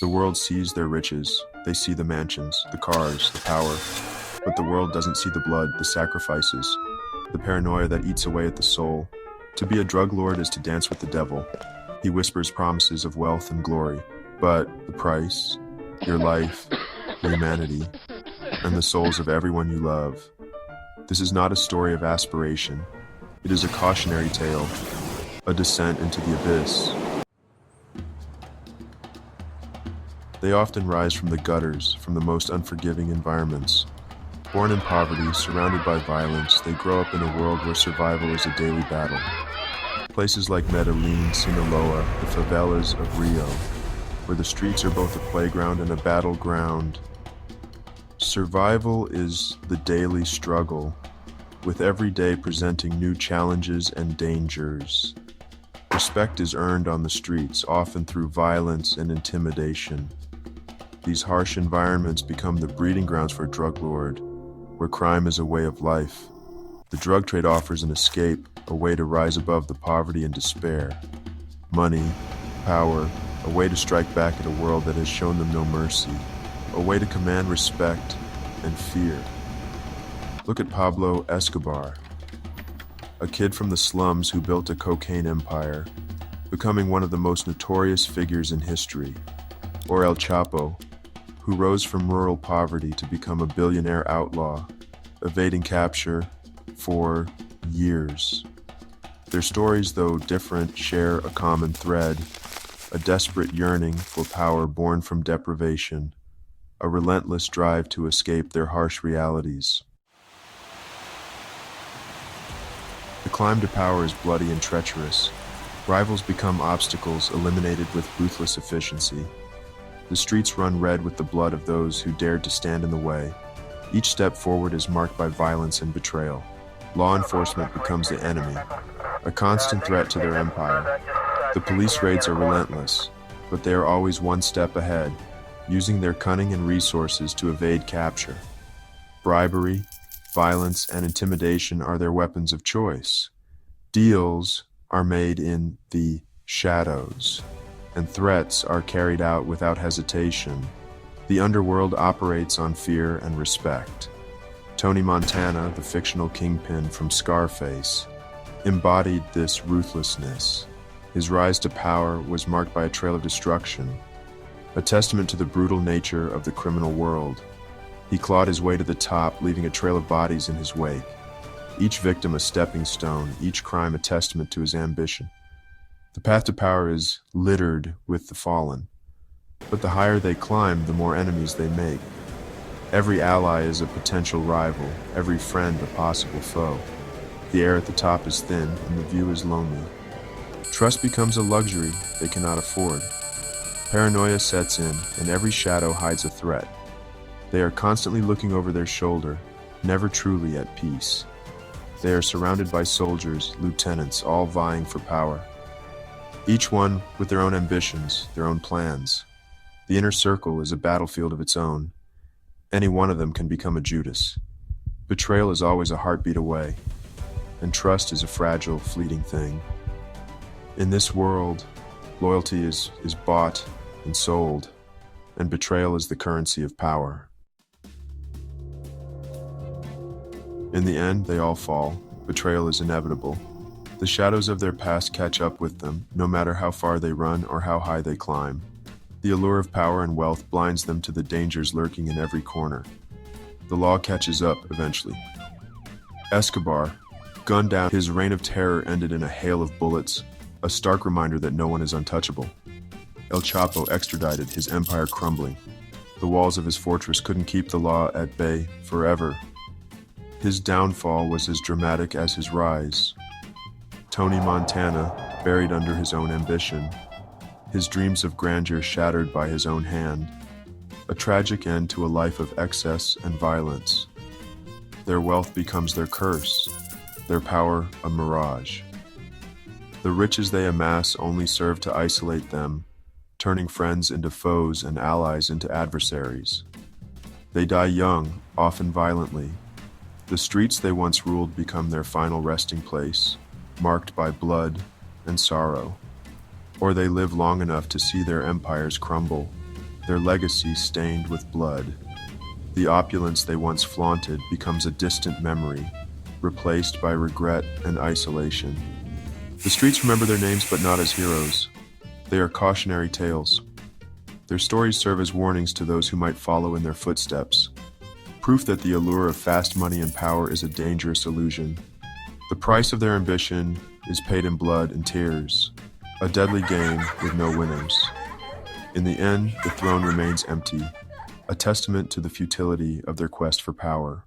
The world sees their riches. They see the mansions, the cars, the power. But the world doesn't see the blood, the sacrifices, the paranoia that eats away at the soul. To be a drug lord is to dance with the devil. He whispers promises of wealth and glory. But the price, your life, your humanity, and the souls of everyone you love. This is not a story of aspiration. It is a cautionary tale, a descent into the abyss. They often rise from the gutters, from the most unforgiving environments. Born in poverty, surrounded by violence, they grow up in a world where survival is a daily battle. Places like Medellin, Sinaloa, the favelas of Rio, where the streets are both a playground and a battleground. Survival is the daily struggle, with every day presenting new challenges and dangers. Respect is earned on the streets, often through violence and intimidation. These harsh environments become the breeding grounds for a drug lord, where crime is a way of life. The drug trade offers an escape, a way to rise above the poverty and despair. Money, power, a way to strike back at a world that has shown them no mercy, a way to command respect and fear. Look at Pablo Escobar, a kid from the slums who built a cocaine empire, becoming one of the most notorious figures in history. Or El Chapo, who rose from rural poverty to become a billionaire outlaw, evading capture for years. Their stories, though different, share a common thread, a desperate yearning for power born from deprivation, a relentless drive to escape their harsh realities. The climb to power is bloody and treacherous. Rivals become obstacles eliminated with ruthless efficiency. The streets run red with the blood of those who dared to stand in the way. Each step forward is marked by violence and betrayal. Law enforcement becomes the enemy, a constant threat to their empire. The police raids are relentless, but they are always one step ahead, using their cunning and resources to evade capture. Bribery, violence, and intimidation are their weapons of choice. Deals are made in the shadows, and threats are carried out without hesitation. The underworld operates on fear and respect. Tony Montana, the fictional kingpin from Scarface, embodied this ruthlessness. His rise to power was marked by a trail of destruction, a testament to the brutal nature of the criminal world. He clawed his way to the top, leaving a trail of bodies in his wake. Each victim a stepping stone, each crime a testament to his ambition. The path to power is littered with the fallen, but the higher they climb, the more enemies they make. Every ally is a potential rival, every friend a possible foe. The air at the top is thin, and the view is lonely. Trust becomes a luxury they cannot afford. Paranoia sets in, and every shadow hides a threat. They are constantly looking over their shoulder, never truly at peace. They are surrounded by soldiers, lieutenants, all vying for power. Each one with their own ambitions, their own plans. The inner circle is a battlefield of its own. Any one of them can become a Judas. Betrayal is always a heartbeat away, and trust is a fragile, fleeting thing. In this world, loyalty is bought and sold, and betrayal is the currency of power. In the end, they all fall. Betrayal is inevitable. The shadows of their past catch up with them, no matter how far they run or how high they climb. The allure of power and wealth blinds them to the dangers lurking in every corner. The law catches up eventually. Escobar, gunned down, his reign of terror ended in a hail of bullets, a stark reminder that no one is untouchable. El Chapo extradited, his empire crumbling. The walls of his fortress couldn't keep the law at bay forever. His downfall was as dramatic as his rise. Tony Montana, buried under his own ambition, his dreams of grandeur shattered by his own hand. A tragic end to a life of excess and violence. Their wealth becomes their curse, their power a mirage. The riches they amass only serve to isolate them, turning friends into foes and allies into adversaries. They die young, often violently. The streets they once ruled become their final resting place, marked by blood and sorrow. Or they live long enough to see their empires crumble, their legacy stained with blood. The opulence they once flaunted becomes a distant memory, replaced by regret and isolation. The streets remember their names but not as heroes. They are cautionary tales. Their stories serve as warnings to those who might follow in their footsteps, proof that the allure of fast money and power is a dangerous illusion. The price of their ambition is paid in blood and tears, a deadly game with no winners. In the end, the throne remains empty, a testament to the futility of their quest for power.